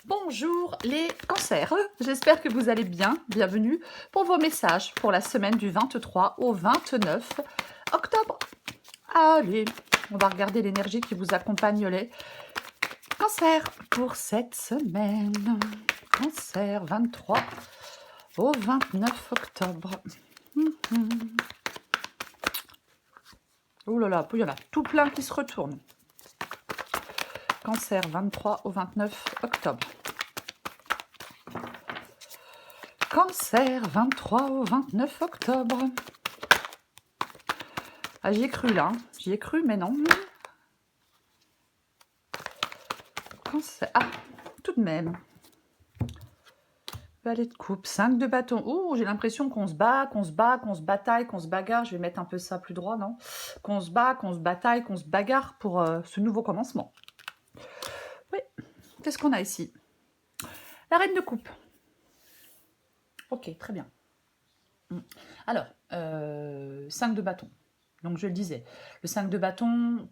Bonjour les cancers, j'espère que vous allez bien. Bienvenue pour vos messages pour la semaine du 23 au 29 octobre. Allez, on va regarder l'énergie qui vous accompagne les cancers pour cette semaine. Cancer 23 au 29 octobre. Oh là là, il y en a tout plein qui se retournent. Cancer 23 au 29 octobre. Cancer 23 au 29 octobre. Ah, j'y ai cru là, j'y ai cru, mais non. Cancer. Ah, tout de même. Valet de coupe, 5 de bâton. Oh, j'ai l'impression qu'on se bat, qu'on se bataille, qu'on se bagarre. Je vais mettre un peu ça plus droit, non? Qu'on se bat, qu'on se bataille, qu'on se bagarre pour ce nouveau commencement. Oui, qu'est-ce qu'on a ici? La reine de coupe. Ok, très bien. Alors, 5 de bâton. Donc, je le disais, le 5 de bâton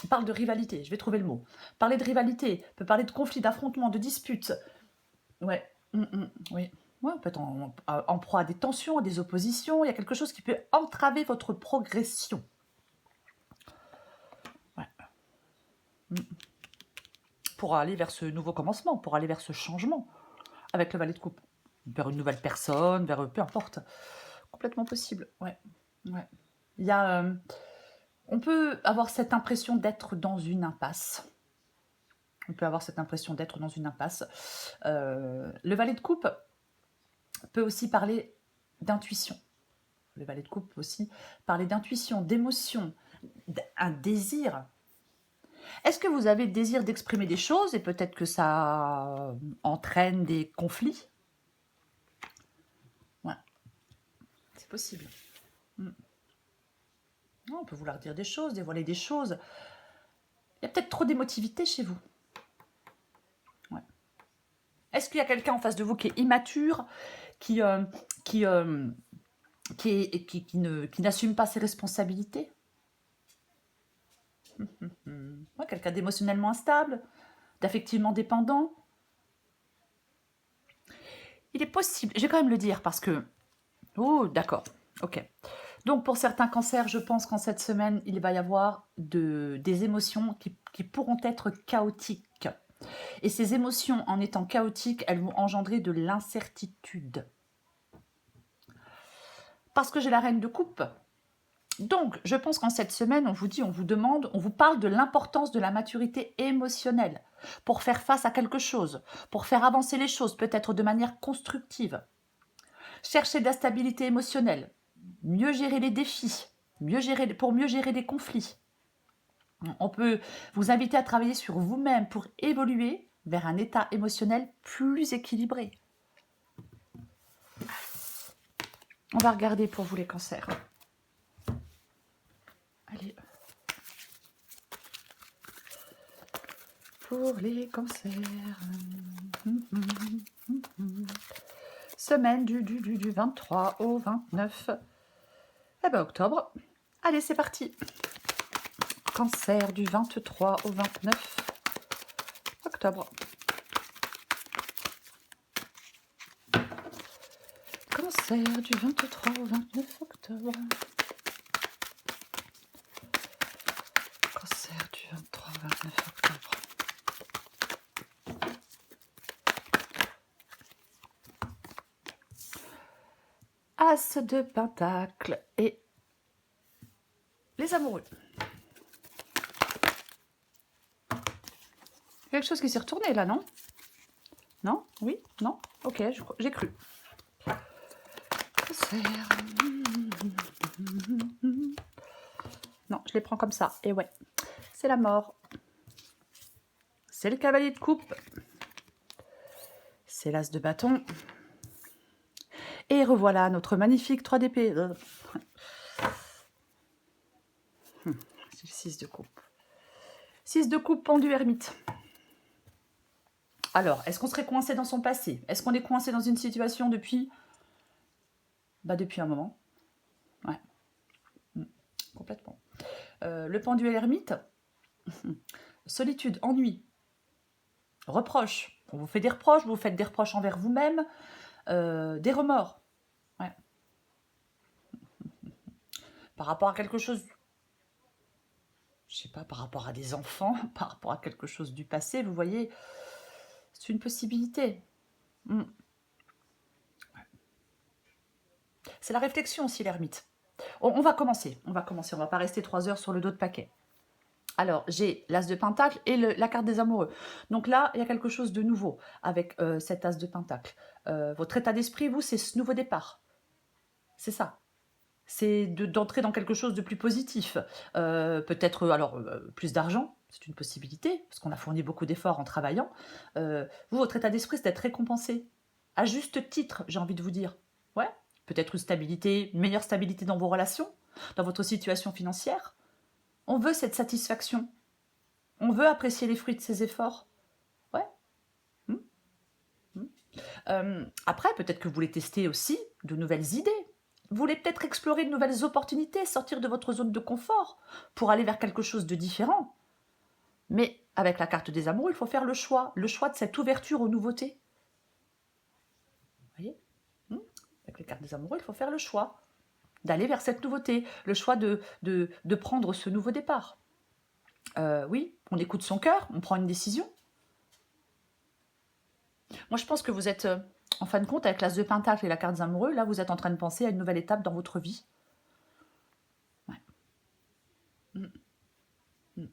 parle de rivalité, je vais trouver le mot. Parler de rivalité, peut parler de conflit, d'affrontement, de dispute. Ouais, oui. Ouais, on peut être en proie à des tensions, à des oppositions. Il y a quelque chose qui peut entraver votre progression. Ouais. Pour aller vers ce nouveau commencement, pour aller vers ce changement avec le valet de coupe. Vers une nouvelle personne, vers peu importe. Complètement possible, ouais. Ouais. Il y a, on peut avoir cette impression d'être dans une impasse. On peut avoir cette impression d'être dans une impasse. Le valet de coupe peut aussi parler d'intuition. Le valet de coupe peut aussi parler d'intuition, d'émotion, un désir. Est-ce que vous avez le désir d'exprimer des choses et peut-être que ça entraîne des conflits? Ouais, c'est possible. On peut vouloir dire des choses, dévoiler des choses. Il y a peut-être trop d'émotivité chez vous. Ouais. Est-ce qu'il y a quelqu'un en face de vous qui est immature, qui n'assume pas ses responsabilités? Ouais, quelqu'un d'émotionnellement instable, d'affectivement dépendant. Il est possible, je vais quand même le dire parce que... Oh, d'accord, ok. Donc pour certains cancers, je pense qu'en cette semaine, il va y avoir des émotions qui pourront être chaotiques. Et ces émotions, en étant chaotiques, elles vont engendrer de l'incertitude. Parce que j'ai la reine de coupe. Donc, je pense qu'en cette semaine, on vous dit, on vous demande, on vous parle de l'importance de la maturité émotionnelle pour faire face à quelque chose, pour faire avancer les choses, peut-être de manière constructive. Chercher de la stabilité émotionnelle, mieux gérer les défis, pour mieux gérer les conflits. On peut vous inviter à travailler sur vous-même pour évoluer vers un état émotionnel plus équilibré. On va regarder pour vous les cancers. Allez. Pour les cancers. Semaine du 23 au 29 octobre. Allez, c'est parti. Cancer du 23 au 29 octobre. Cancer du 23 au 29 octobre. Cancer du 23 au 29 octobre. As de Pentacle et les amoureux. Quelque chose qui s'est retourné là, non? Non? Oui? Non? Ok, j'ai cru. Non, je les prends comme ça. Et ouais, c'est la mort. C'est le cavalier de coupe. C'est l'as de bâton. Et revoilà notre magnifique 3 d'épée. C'est le 6 de coupe. 6 de coupe pendu ermite. Alors, est-ce qu'on serait coincé dans son passé? Est-ce qu'on est coincé dans une situation depuis... depuis un moment. Ouais. Complètement. Le pendu ermite. Solitude, ennui. Reproches. On vous fait des reproches, vous faites des reproches envers vous-même, des remords. Ouais. Par rapport à quelque chose, je sais pas, par rapport à des enfants, par rapport à quelque chose du passé, vous voyez, c'est une possibilité. Mm. C'est la réflexion aussi, l'ermite. On va commencer, on va pas rester 3 heures sur le dos de paquet. Alors, j'ai l'as de pentacle et la carte des amoureux. Donc là, il y a quelque chose de nouveau avec cet as de pentacle. Votre état d'esprit, vous, c'est ce nouveau départ. C'est ça. C'est d'entrer dans quelque chose de plus positif. Peut-être, alors, plus d'argent, c'est une possibilité, parce qu'on a fourni beaucoup d'efforts en travaillant. Vous, votre état d'esprit, c'est d'être récompensé. À juste titre, j'ai envie de vous dire. Ouais, peut-être une stabilité, une meilleure stabilité dans vos relations, dans votre situation financière. On veut cette satisfaction. On veut apprécier les fruits de ses efforts. Ouais. Hmm, hmm. Après, peut-être que vous voulez tester aussi de nouvelles idées. Vous voulez peut-être explorer de nouvelles opportunités, sortir de votre zone de confort pour aller vers quelque chose de différent. Mais avec la carte des amours, il faut faire le choix de cette ouverture aux nouveautés. Vous voyez. Avec les cartes des amoureux, il faut faire le choix d'aller vers cette nouveauté, le choix de prendre ce nouveau départ. Oui, on écoute son cœur, on prend une décision. Moi, je pense que vous êtes, en fin de compte, avec l'as de pentacle et la carte des amoureux, là, vous êtes en train de penser à une nouvelle étape dans votre vie. Ouais. Mm. Mm.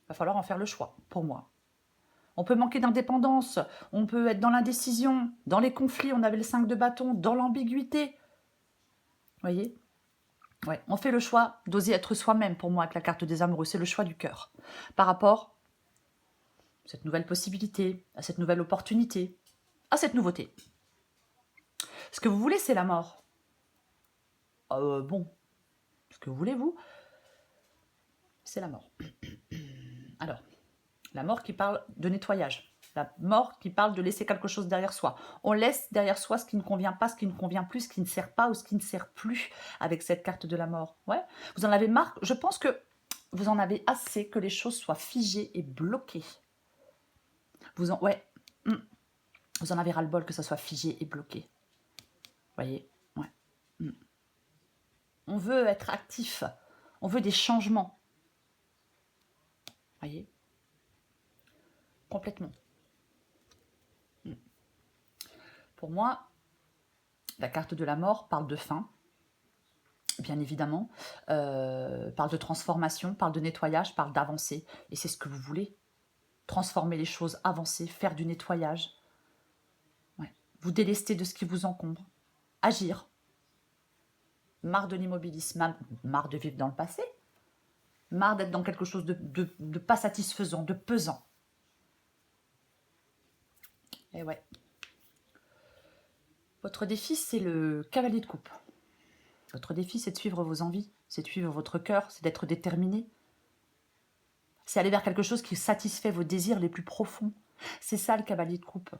Va falloir en faire le choix, pour moi. On peut manquer d'indépendance, on peut être dans l'indécision, dans les conflits, on avait le 5 de bâton, dans l'ambiguïté. Vous voyez. Ouais. On fait le choix d'oser être soi-même, pour moi, avec la carte des amoureux. C'est le choix du cœur. Par rapport à cette nouvelle possibilité, à cette nouvelle opportunité, à cette nouveauté. Ce que vous voulez, c'est la mort. Bon, ce que vous voulez, vous, c'est la mort. Alors, la mort qui parle de nettoyage. La mort qui parle de laisser quelque chose derrière soi. On laisse derrière soi ce qui ne convient pas, ce qui ne convient plus, ce qui ne sert pas ou ce qui ne sert plus avec cette carte de la mort. Ouais. Vous en avez marre. Je pense que vous en avez assez que les choses soient figées et bloquées. Ouais. Vous en avez ras-le-bol que ça soit figé et bloqué. Vous voyez. Ouais. On veut être actif. On veut des changements. Vous voyez. Complètement. Pour moi, la carte de la mort parle de fin, bien évidemment, parle de transformation, parle de nettoyage, parle d'avancée. Et c'est ce que vous voulez. Transformer les choses, avancer, faire du nettoyage. Ouais. Vous délester de ce qui vous encombre. Agir. Marre de l'immobilisme, marre de vivre dans le passé. Marre d'être dans quelque chose de pas satisfaisant, de pesant. Et ouais. Votre défi, c'est le cavalier de coupe. Votre défi, c'est de suivre vos envies, c'est de suivre votre cœur, c'est d'être déterminé. C'est aller vers quelque chose qui satisfait vos désirs les plus profonds. C'est ça le cavalier de coupe. Vous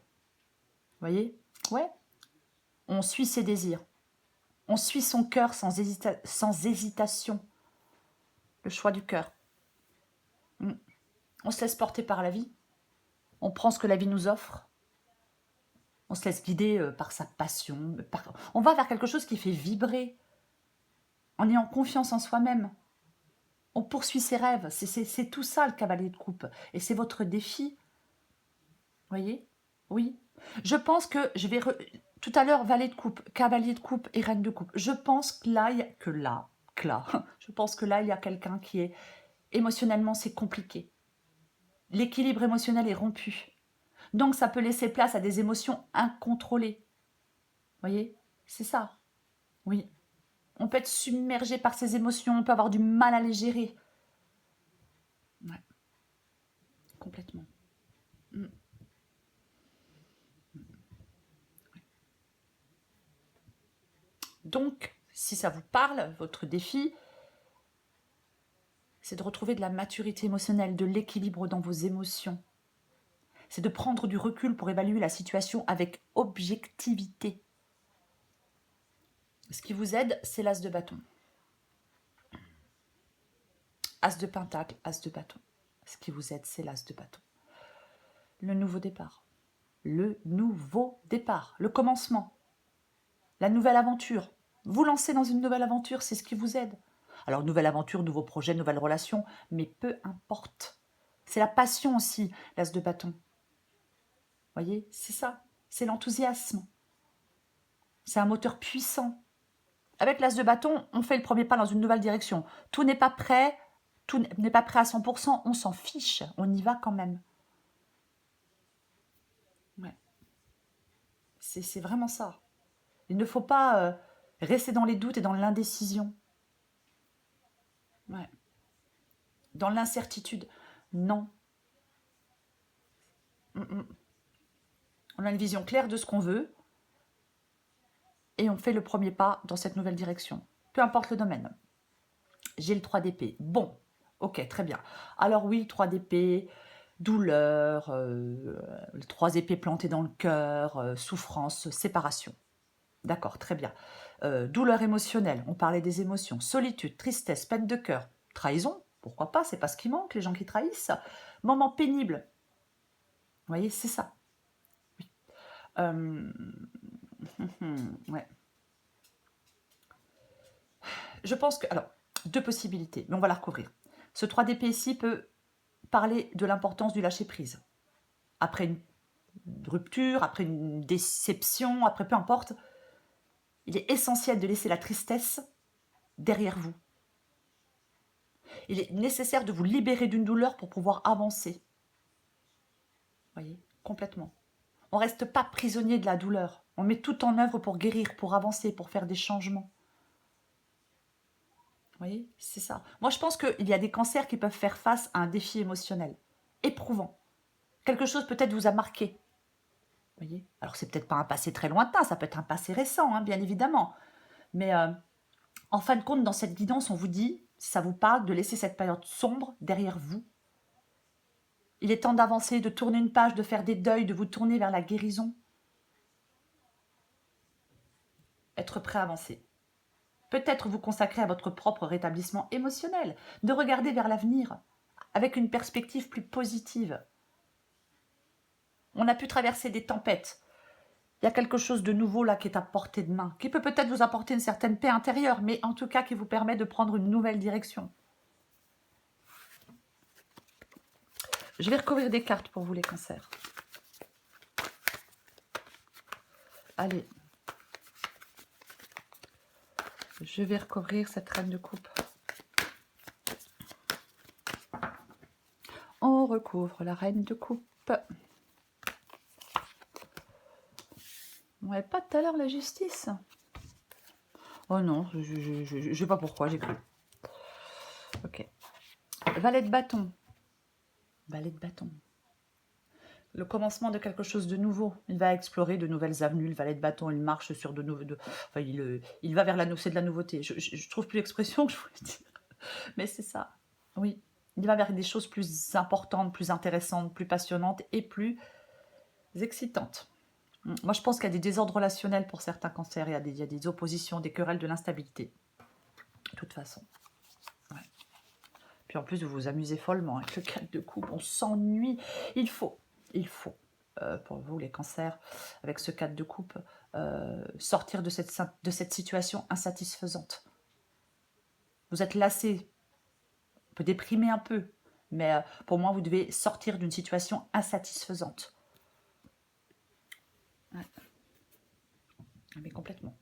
voyez. Ouais. On suit ses désirs. On suit son cœur sans hésitation. Le choix du cœur. On se laisse porter par la vie. On prend ce que la vie nous offre. On se laisse guider par sa passion. On va vers quelque chose qui fait vibrer. En ayant confiance en soi-même. On poursuit ses rêves. C'est tout ça le cavalier de coupe. Et c'est votre défi. Voyez. Oui. Je pense que je vais... Tout à l'heure, valet de coupe, cavalier de coupe et reine de coupe. Je pense que là, je pense que là, il y a quelqu'un qui est... Émotionnellement, c'est compliqué. L'équilibre émotionnel est rompu. Donc, ça peut laisser place à des émotions incontrôlées. Voyez. C'est ça. Oui. On peut être submergé par ces émotions, on peut avoir du mal à les gérer. Ouais. Complètement. Donc, si ça vous parle, votre défi, c'est de retrouver de la maturité émotionnelle, de l'équilibre dans vos émotions. C'est de prendre du recul pour évaluer la situation avec objectivité. Ce qui vous aide, c'est l'as de bâton. As de pentacle, as de bâton. Ce qui vous aide, c'est l'as de bâton. Le nouveau départ. Le nouveau départ. Le commencement. La nouvelle aventure. Vous lancez dans une nouvelle aventure, c'est ce qui vous aide. Alors, nouvelle aventure, nouveau projet, nouvelle relation, mais peu importe. C'est la passion aussi, l'as de bâton. Vous voyez, c'est ça. C'est l'enthousiasme. C'est un moteur puissant. Avec l'as de bâton, on fait le premier pas dans une nouvelle direction. Tout n'est pas prêt, tout n'est pas prêt à 100%, on s'en fiche, on y va quand même. Ouais. C'est vraiment ça. Il ne faut pas rester dans les doutes et dans l'indécision. Ouais. Dans l'incertitude. Non. On a une vision claire de ce qu'on veut et on fait le premier pas dans cette nouvelle direction. Peu importe le domaine. J'ai le 3 d'épée. Bon, ok, très bien. Alors oui, 3 d'épée, douleur, le 3 épées plantées dans le cœur, souffrance, séparation. D'accord, très bien. Douleur émotionnelle, on parlait des émotions. Solitude, tristesse, peine de cœur, trahison, pourquoi pas, c'est pas ce qui manque, les gens qui trahissent. Moment pénible, vous voyez, c'est ça. Oui. Ouais. Je pense que... Alors, deux possibilités, mais on va la recouvrir. Ce 3 d'épée ici peut parler de l'importance du lâcher-prise. Après une rupture, après une déception, après peu importe, il est essentiel de laisser la tristesse derrière vous. Il est nécessaire de vous libérer d'une douleur pour pouvoir avancer. Vous voyez, complètement. On ne reste pas prisonnier de la douleur. On met tout en œuvre pour guérir, pour avancer, pour faire des changements. Vous voyez, c'est ça. Moi, je pense qu'il y a des cancers qui peuvent faire face à un défi émotionnel, éprouvant. Quelque chose peut-être vous a marqué. Vous voyez, alors c'est peut-être pas un passé très lointain, ça peut être un passé récent, hein, bien évidemment. Mais en fin de compte, dans cette guidance, on vous dit, ça vous parle de laisser cette période sombre derrière vous. Il est temps d'avancer, de tourner une page, de faire des deuils, de vous tourner vers la guérison. Être prêt à avancer. Peut-être vous consacrer à votre propre rétablissement émotionnel, de regarder vers l'avenir avec une perspective plus positive. On a pu traverser des tempêtes. Il y a quelque chose de nouveau là qui est à portée de main, qui peut peut-être vous apporter une certaine paix intérieure, mais en tout cas qui vous permet de prendre une nouvelle direction. Je vais recouvrir des cartes pour vous les cancers. Allez. Je vais recouvrir cette reine de coupe. On recouvre la reine de coupe. Ouais, pas tout à l'heure la justice. Oh non, je sais pas pourquoi, j'ai cru. Ok. Valet de bâton. Valet de bâton. Le commencement de quelque chose de nouveau. Il va explorer de nouvelles avenues. Le valet de bâton, il marche sur de nouveaux... Enfin, il va vers c'est de la nouveauté. Je trouve plus l'expression que je voulais dire. Mais c'est ça. Oui. Il va vers des choses plus importantes, plus intéressantes, plus passionnantes et plus excitantes. Moi, je pense qu'il y a des désordres relationnels pour certains cancers. Il y a des oppositions, des querelles, de l'instabilité. De toute façon. Ouais. Puis en plus, vous vous amusez follement avec le 4 de coupe. On s'ennuie. Il faut, pour vous les cancers, avec ce 4 de coupe, sortir de cette situation insatisfaisante. Vous êtes lassé, on peut déprimer un peu, mais pour moi, vous devez sortir d'une situation insatisfaisante. Ouais. Mais complètement.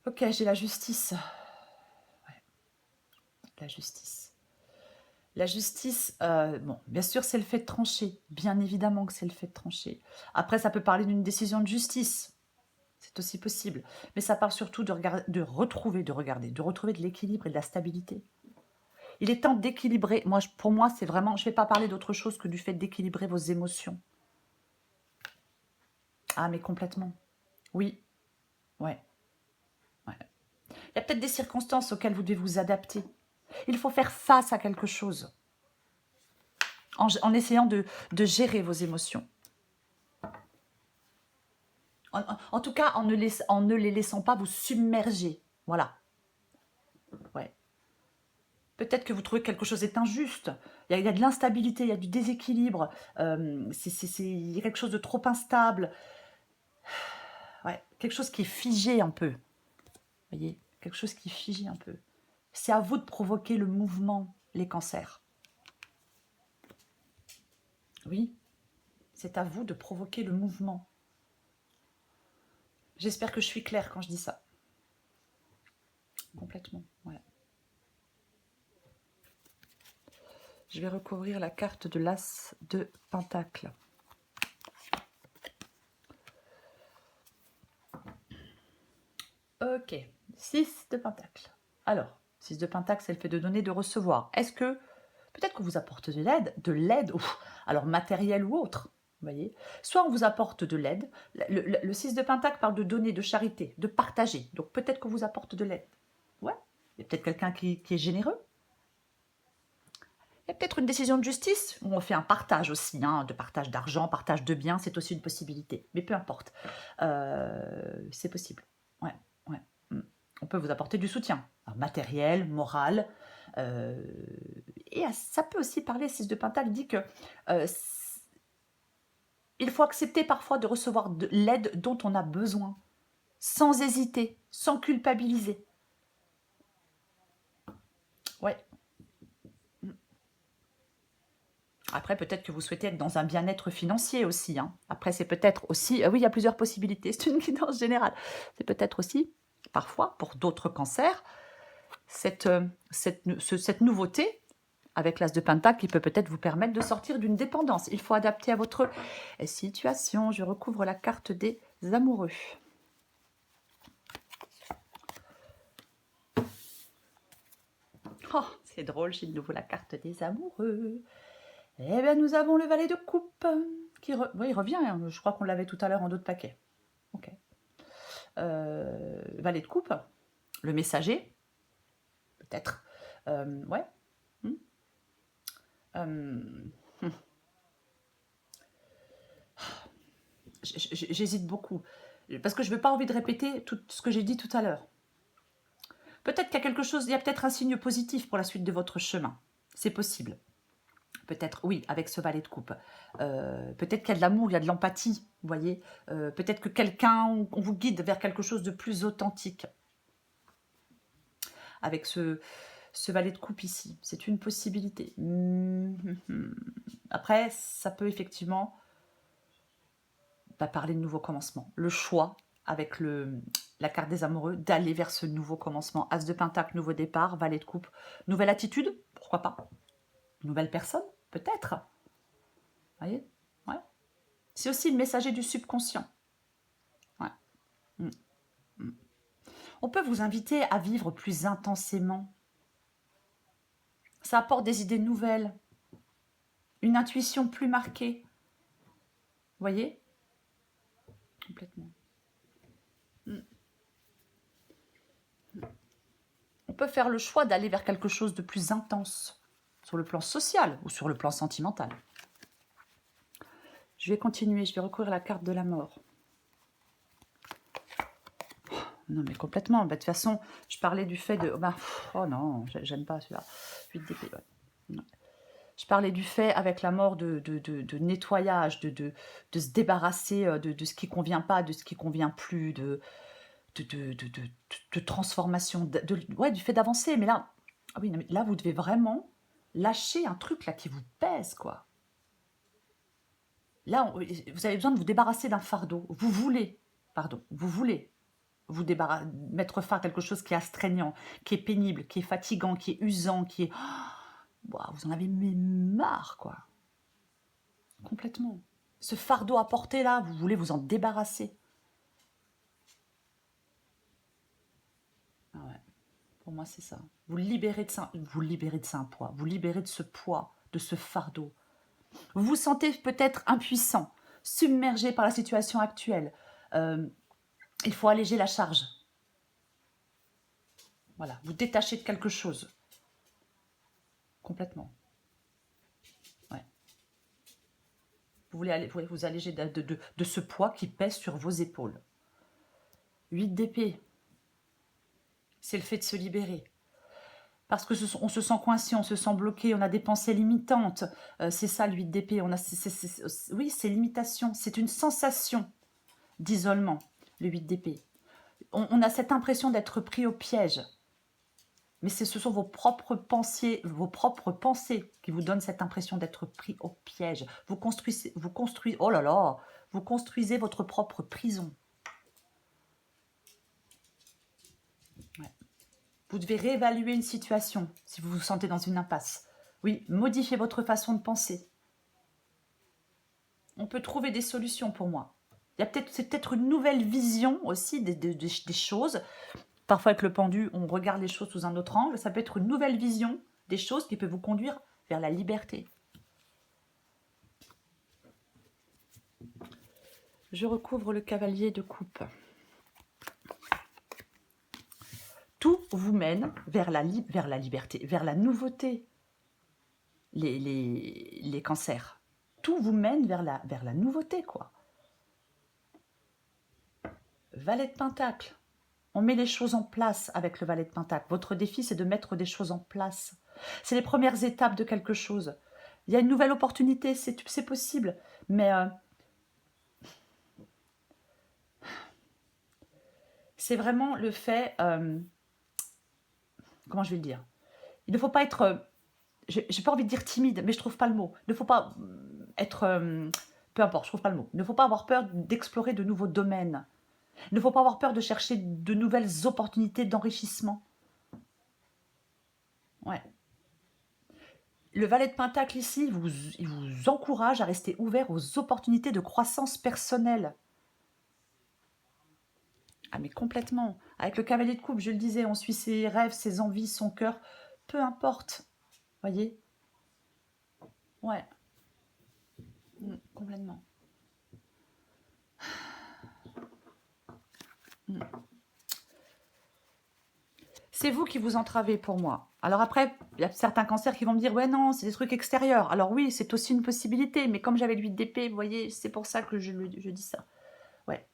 Ok, j'ai la justice. Ouais. La justice. La justice, bon, bien sûr, c'est le fait de trancher. Bien évidemment que c'est le fait de trancher. Après, ça peut parler d'une décision de justice. C'est aussi possible. Mais ça parle surtout de retrouver de l'équilibre et de la stabilité. Il est temps d'équilibrer. Pour moi, c'est vraiment... Je ne vais pas parler d'autre chose que du fait d'équilibrer vos émotions. Ah, mais complètement. Oui. Ouais. Ouais. Il y a peut-être des circonstances auxquelles vous devez vous adapter. Il faut faire face à quelque chose. En essayant de gérer vos émotions. En tout cas, en ne les laissant pas vous submerger. Voilà. Ouais. Peut-être que vous trouvez que quelque chose est injuste. Il y a de l'instabilité, il y a du déséquilibre. Il y a quelque chose de trop instable. Ouais, quelque chose qui est figé un peu. Vous voyez, quelque chose qui est figé un peu. C'est à vous de provoquer le mouvement, les cancers. Oui, c'est à vous de provoquer le mouvement. J'espère que je suis claire quand je dis ça. Complètement, ouais. Je vais recouvrir la carte de l'As de Pentacle. Ok, 6 de Pentacle. Alors, 6 de Pentacle, c'est le fait de donner, de recevoir. Est-ce que, peut-être qu'on vous apporte de l'aide, alors matérielle ou autre, vous voyez. Soit on vous apporte de l'aide. Le 6 de Pentacle parle de donner, de charité, de partager. Donc peut-être qu'on vous apporte de l'aide. Ouais, il y a peut-être quelqu'un qui est généreux. Il y a peut-être une décision de justice où on fait un partage aussi, hein, de partage d'argent, partage de biens, c'est aussi une possibilité. Mais peu importe, c'est possible. Ouais, ouais. On peut vous apporter du soutien, matériel, moral. Et ça peut aussi parler, 6 de Pentacle dit que il faut accepter parfois de recevoir de l'aide dont on a besoin, sans hésiter, sans culpabiliser. Ouais. Après, peut-être que vous souhaitez être dans un bien-être financier aussi. Hein. Après, c'est peut-être aussi... oui, il y a plusieurs possibilités. C'est une guidance générale. C'est peut-être aussi, parfois, pour d'autres cancers, cette nouveauté avec l'As de Pentacle qui peut peut-être vous permettre de sortir d'une dépendance. Il faut adapter à votre situation. Je recouvre la carte des amoureux. Oh, c'est drôle, j'ai de nouveau la carte des amoureux. Eh bien, nous avons le valet de coupe qui oui, il revient. Hein. Je crois qu'on l'avait tout à l'heure en d'autres paquets. Ok. Valet de coupe, le messager, peut-être. Ouais. J'hésite beaucoup. Parce que je n'ai pas envie de répéter tout ce que j'ai dit tout à l'heure. Peut-être qu'il y a quelque chose, il y a peut-être un signe positif pour la suite de votre chemin. C'est possible. Peut-être, oui, avec ce valet de coupe. Peut-être qu'il y a de l'amour, il y a de l'empathie, vous voyez. Peut-être que on vous guide vers quelque chose de plus authentique. Avec ce valet de coupe ici. C'est une possibilité. Après, ça peut effectivement parler de nouveau commencement. Le choix, avec la carte des amoureux, d'aller vers ce nouveau commencement. As de Pentacle, nouveau départ, valet de coupe, nouvelle attitude, pourquoi pas. Nouvelle personne, peut-être. Vous voyez, ouais. C'est aussi le messager du subconscient. Ouais. On peut vous inviter à vivre plus intensément. Ça apporte des idées nouvelles, une intuition plus marquée. Vous voyez? Complètement. On peut faire le choix d'aller vers quelque chose de plus intense, sur le plan social ou sur le plan sentimental. Je vais continuer, je vais recourir la carte de la mort. Non, mais complètement. De toute façon, je parlais du fait de... oh non, j'aime pas celui-là. 8 d'épée, ouais. Je parlais du fait, avec la mort, de nettoyage, de se débarrasser de ce qui ne convient pas, de ce qui ne convient plus, de transformation, ouais, du fait d'avancer. Mais là, oui, non, mais là, vous devez vraiment lâcher un truc là qui vous pèse, quoi. Là, vous avez besoin de vous débarrasser d'un fardeau. Vous voulez vous mettre fin à quelque chose qui est astreignant, qui est pénible, qui est fatigant, qui est usant, qui est... Wow, vous en avez marre, quoi. Complètement. Ce fardeau à porter là, vous voulez vous en débarrasser. Ah ouais. Pour moi, c'est ça. Vous libérez de ça un poids. Vous libérez de ce poids, de ce fardeau. Vous vous sentez peut-être impuissant, submergé par la situation actuelle. Il faut alléger la charge. Voilà, vous détachez de quelque chose. Complètement. Ouais. Vous voulez vous alléger de ce poids qui pèse sur vos épaules. 8 d'épée. C'est le fait de se libérer. Parce que on se sent coincé, on se sent bloqué, on a des pensées limitantes. C'est ça, le 8 d'épée. Oui, c'est limitation. C'est une sensation d'isolement, le 8 d'épée. On a cette impression d'être pris au piège. Mais ce sont vos propres pensées qui vous donnent cette impression d'être pris au piège. Oh là là, vous construisez votre propre prison. Ouais. Vous devez réévaluer une situation si vous vous sentez dans une impasse. Oui, modifiez votre façon de penser. On peut trouver des solutions pour moi. C'est peut-être une nouvelle vision aussi des choses. Parfois, avec le pendu, on regarde les choses sous un autre angle. Ça peut être une nouvelle vision des choses qui peut vous conduire vers la liberté. Je recouvre le cavalier de coupe. Tout vous mène vers la liberté, vers la nouveauté. Les cancers. Tout vous mène vers la nouveauté, quoi. Valet de Pentacle. On met les choses en place avec le Valet de Pentacle. Votre défi, c'est de mettre des choses en place. C'est les premières étapes de quelque chose. Il y a une nouvelle opportunité, c'est possible. Mais c'est vraiment le fait... comment je vais le dire? Il ne faut pas être... j'ai pas envie de dire timide, mais je trouve pas le mot. Il ne faut pas être... peu importe, je trouve pas le mot. Il ne faut pas avoir peur d'explorer de nouveaux domaines. Il ne faut pas avoir peur de chercher de nouvelles opportunités d'enrichissement. Ouais. Le Valet de Pentacle ici, il vous encourage à rester ouvert aux opportunités de croissance personnelle. Ah mais complètement. Avec le Cavalier de Coupe, je le disais, on suit ses rêves, ses envies, son cœur. Peu importe. Voyez? Ouais. Complètement. C'est vous qui vous entravez pour moi. Alors après, il y a certains cancers qui vont me dire « Ouais, non, c'est des trucs extérieurs. » Alors oui, c'est aussi une possibilité. Mais comme j'avais le 8 d'épée, vous voyez, c'est pour ça que je dis ça. Ouais.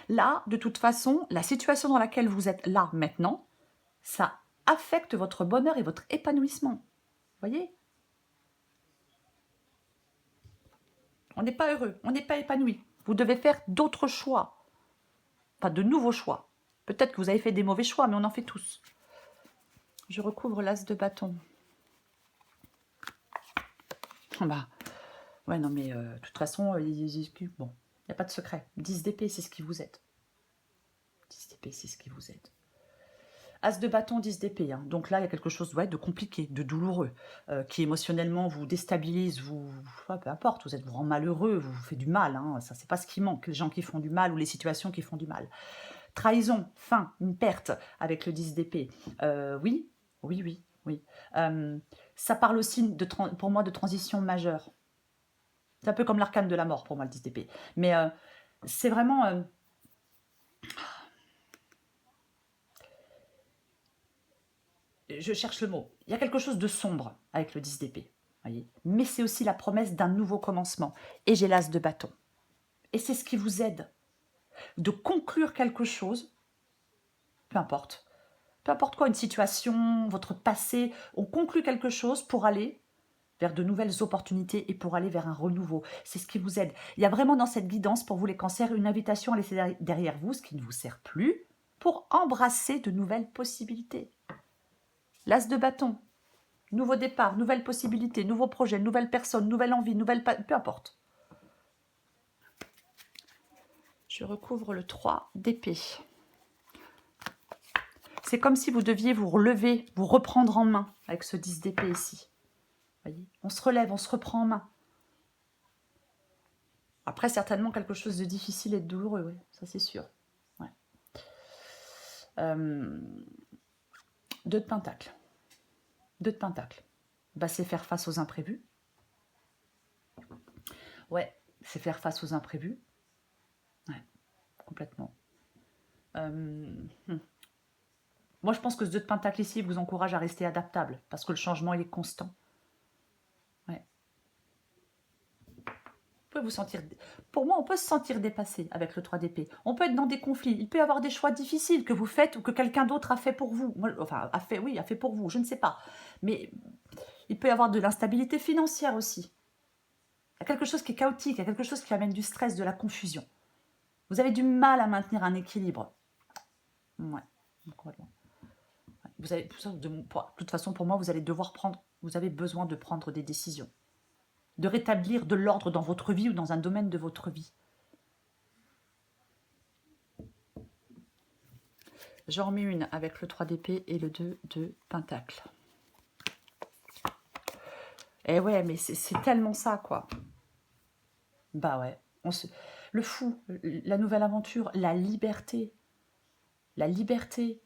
Là, de toute façon, la situation dans laquelle vous êtes là, maintenant, ça affecte votre bonheur et votre épanouissement. Vous voyez? On n'est pas heureux, on n'est pas épanoui. Vous devez faire d'autres choix. Enfin, de nouveaux choix. Peut-être que vous avez fait des mauvais choix, mais on en fait tous. Je recouvre l'as de bâton. Bah, ouais, non, mais de toute façon, bon, il n'y a pas de secret. 10 d'épée, c'est ce qui vous êtes. 10 d'épée, c'est ce qui vous êtes. As de bâton, 10 d'épée. Hein. Donc là, il y a quelque chose de compliqué, de douloureux, qui émotionnellement vous déstabilise, peu importe, vous rend malheureux, vous fait du mal. Hein. Ça, c'est pas ce qui manque, les gens qui font du mal ou les situations qui font du mal. Trahison, fin, une perte avec le 10 d'épée. Oui. Ça parle aussi, pour moi, de transition majeure. C'est un peu comme l'arcane de la mort pour moi, le 10 d'épée. Mais c'est vraiment... je cherche le mot. Il y a quelque chose de sombre avec le 10 d'épée. Voyez, mais c'est aussi la promesse d'un nouveau commencement. Et j'ai l'as de bâton. Et c'est ce qui vous aide de conclure quelque chose, peu importe quoi, une situation, votre passé, on conclut quelque chose pour aller vers de nouvelles opportunités et pour aller vers un renouveau. C'est ce qui vous aide. Il y a vraiment dans cette guidance pour vous les cancers une invitation à laisser derrière vous ce qui ne vous sert plus pour embrasser de nouvelles possibilités. L'as de bâton, nouveau départ, nouvelles possibilités, nouveaux projets, nouvelles personnes, nouvelle envie, peu importe. Je recouvre le 3 d'épée. C'est comme si vous deviez vous relever, vous reprendre en main avec ce 10 d'épée ici. Voyez, on se relève, on se reprend en main. Après, certainement quelque chose de difficile et de douloureux, oui, ça c'est sûr. Ouais. 2 de Pentacle. 2 de Pentacle. Bah, c'est faire face aux imprévus. Ouais, c'est faire face aux imprévus. Ouais, complètement. Moi, je pense que ce 2 de Pentacle ici vous encourage à rester adaptable, parce que le changement, il est constant. Ouais. pouvez vous sentir... Pour moi, on peut se sentir dépassé avec le 3 d'épée. On peut être dans des conflits. Il peut y avoir des choix difficiles que vous faites ou que quelqu'un d'autre a fait pour vous. Enfin, oui, a fait pour vous, je ne sais pas. Mais il peut y avoir de l'instabilité financière aussi. Il y a quelque chose qui est chaotique, il y a quelque chose qui amène du stress, de la confusion. Vous avez du mal à maintenir un équilibre. Ouais, complètement. Vous avez, de toute façon, pour moi, vous allez devoir prendre... Vous avez besoin de prendre des décisions. De rétablir de l'ordre dans votre vie ou dans un domaine de votre vie. J'en remets une avec le 3 d'épée et le 2 de pentacle. Eh ouais, mais c'est tellement ça, quoi. Bah ouais. Le fou, la nouvelle aventure, la liberté. La liberté.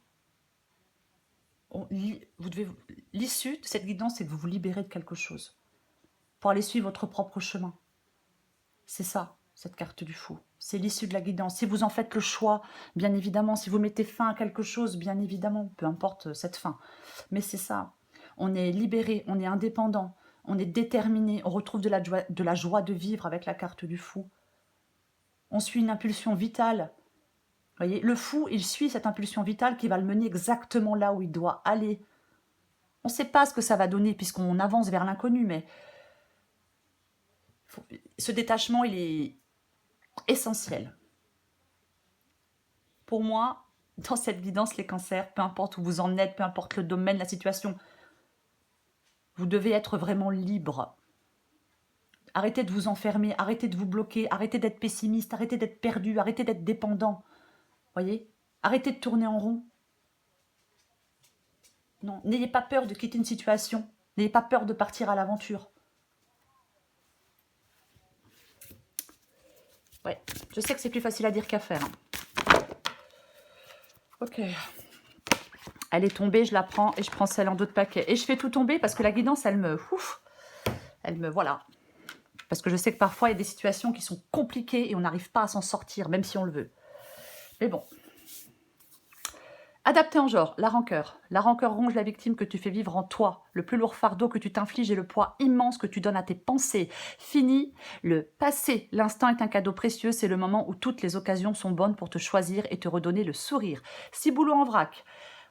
L'issue de cette guidance, c'est que vous vous libérez de quelque chose. Pour aller suivre votre propre chemin. C'est ça, cette carte du fou. C'est l'issue de la guidance. Si vous en faites le choix, bien évidemment, si vous mettez fin à quelque chose, bien évidemment, peu importe cette fin. Mais c'est ça. On est libéré, on est indépendant, on est déterminé, on retrouve de la joie de vivre avec la carte du fou. On suit une impulsion vitale. Vous voyez, le fou, il suit cette impulsion vitale qui va le mener exactement là où il doit aller. On ne sait pas ce que ça va donner puisqu'on avance vers l'inconnu, mais ce détachement, il est essentiel. Pour moi, dans cette guidance, les cancers, peu importe où vous en êtes, peu importe le domaine, la situation, vous devez être vraiment libre. Arrêtez de vous enfermer, arrêtez de vous bloquer, arrêtez d'être pessimiste, arrêtez d'être perdu, arrêtez d'être dépendant. Voyez? Arrêtez de tourner en rond. Non, n'ayez pas peur de quitter une situation. N'ayez pas peur de partir à l'aventure. Ouais, je sais que c'est plus facile à dire qu'à faire. Ok. Elle est tombée, je la prends et je prends celle en d'autres paquets. Et je fais tout tomber parce que la guidance, elle me... Voilà. Parce que je sais que parfois, il y a des situations qui sont compliquées et on n'arrive pas à s'en sortir, même si on le veut. Mais bon. Adapté en genre, la rancœur. La rancœur ronge la victime que tu fais vivre en toi. Le plus lourd fardeau que tu t'infliges et le poids immense que tu donnes à tes pensées. Fini le passé. L'instant est un cadeau précieux. C'est le moment où toutes les occasions sont bonnes pour te choisir et te redonner le sourire. Ciboulot en vrac.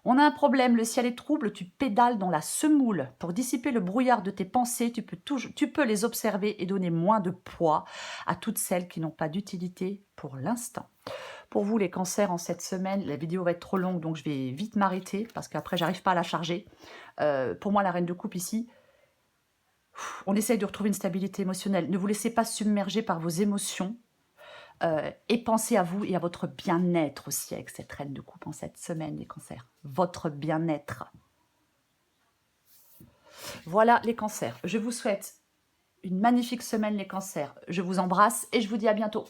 On a un problème, le ciel est trouble, tu pédales dans la semoule. Pour dissiper le brouillard de tes pensées, tu peux les observer et donner moins de poids à toutes celles qui n'ont pas d'utilité pour l'instant. Pour vous, les cancers, en cette semaine, la vidéo va être trop longue, donc je vais vite m'arrêter, parce qu'après, j'arrive pas à la charger. Pour moi, la reine de coupe ici, on essaye de retrouver une stabilité émotionnelle. Ne vous laissez pas submerger par vos émotions. Et pensez à vous et à votre bien-être aussi avec cette reine de coupe en cette semaine, les cancers. Votre bien-être. Voilà les cancers. Je vous souhaite une magnifique semaine, les cancers. Je vous embrasse et je vous dis à bientôt.